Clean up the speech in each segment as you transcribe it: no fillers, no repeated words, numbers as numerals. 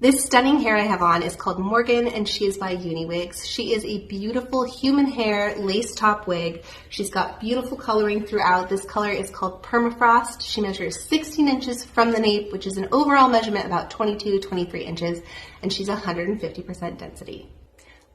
This stunning hair I have on is called Morgan, and she is by UniWigs. She is a beautiful human hair lace top wig. She's got beautiful coloring throughout. This color is called Permafrost. She measures 16 inches from the nape, which is an overall measurement about 22-23 inches, and she's 150% density.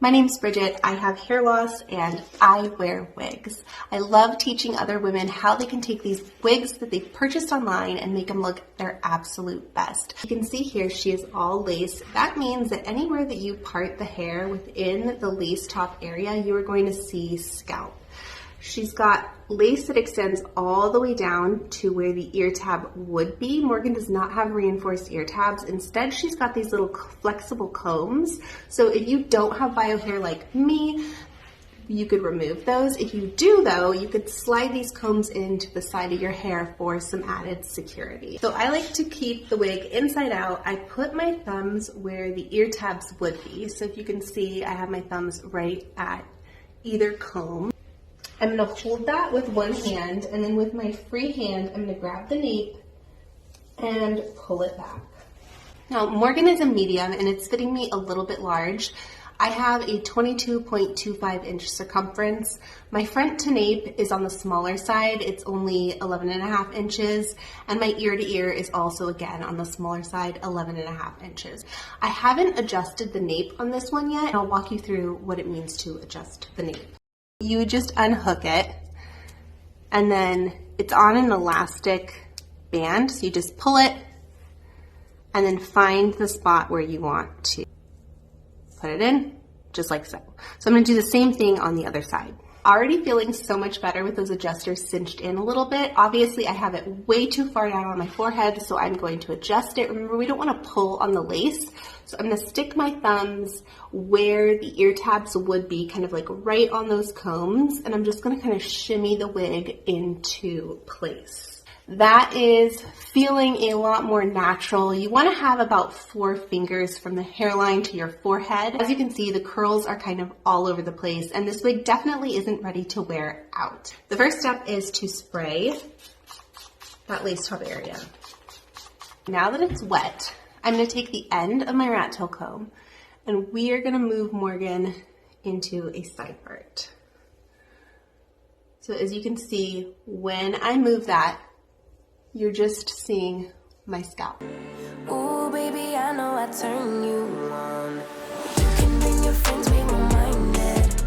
My name's Bridget. I have hair loss and I wear wigs. I love teaching other women how they can take these wigs that they've purchased online and make them look their absolute best. You can see here she is all lace. That means that anywhere that you part the hair within the lace top area, you are going to see scalp. She's got lace that extends all the way down to where the ear tab would be. Morgan does not have reinforced ear tabs. Instead, she's got these little flexible combs. So if you don't have bio hair like me, you could remove those. If you do though, you could slide these combs into the side of your hair for some added security. So I like to keep the wig inside out. I put my thumbs where the ear tabs would be. So if you can see, I have my thumbs right at either comb. I'm going to hold that with one hand, and then with my free hand, I'm going to grab the nape and pull it back. Now, Morgan is a medium, and it's fitting me a little bit large. I have a 22.25 inch circumference. My front to nape is on the smaller side. It's only 11.5 inches, and my ear to ear is also, again, on the smaller side, 11.5 inches. I haven't adjusted the nape on this one yet, and I'll walk you through what it means to adjust the nape. You just unhook it, and then it's on an elastic band, so you just pull it and then find the spot where you want to put it in, just like so. So I'm going to do the same thing on the other side. Already feeling so much better with those adjusters cinched in a little bit. Obviously I have it way too far down on my forehead, so I'm going to adjust it. Remember, we don't want to pull on the lace, so I'm going to stick my thumbs where the ear tabs would be, kind of like right on those combs, and I'm just going to kind of shimmy the wig into place. That is feeling a lot more natural. You want to have about 4 fingers from the hairline to your forehead. As you can see, the curls are kind of all over the place, and this wig definitely isn't ready to wear out. The first step is to spray that lace top area. Now that it's wet, I'm going to take the end of my rat tail comb, and we are going to move Morgan into a side part. So as you can see, when I move that, you're just seeing my scalp. Ooh, baby, I know I turn you on. You can bring your friends, be reminded.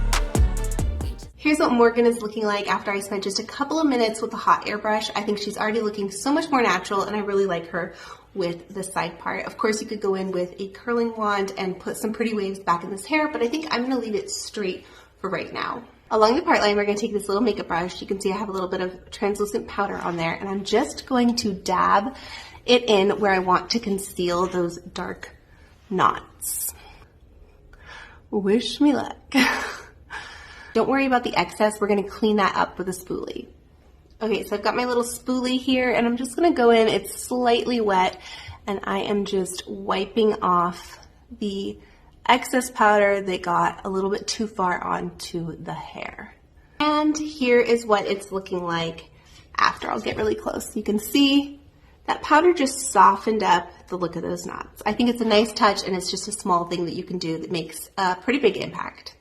Here's what Morgan is looking like after I spent just a couple of minutes with the hot air brush. I think she's already looking so much more natural, and I really like her with the side part. Of course, you could go in with a curling wand and put some pretty waves back in this hair, but I think I'm gonna leave it straight for right now. Along the part line, we're going to take this little makeup brush. You can see I have a little bit of translucent powder on there, and I'm just going to dab it in where I want to conceal those dark knots. Wish me luck. Don't worry about the excess. We're going to clean that up with a spoolie. Okay, so I've got my little spoolie here, and I'm just going to go in. It's slightly wet, and I am just wiping off the excess powder that got a little bit too far onto the hair. And here is what it's looking like after. I'll get really close. You can see that powder just softened up the look of those knots. I think it's a nice touch, and it's just a small thing that you can do that makes a pretty big impact.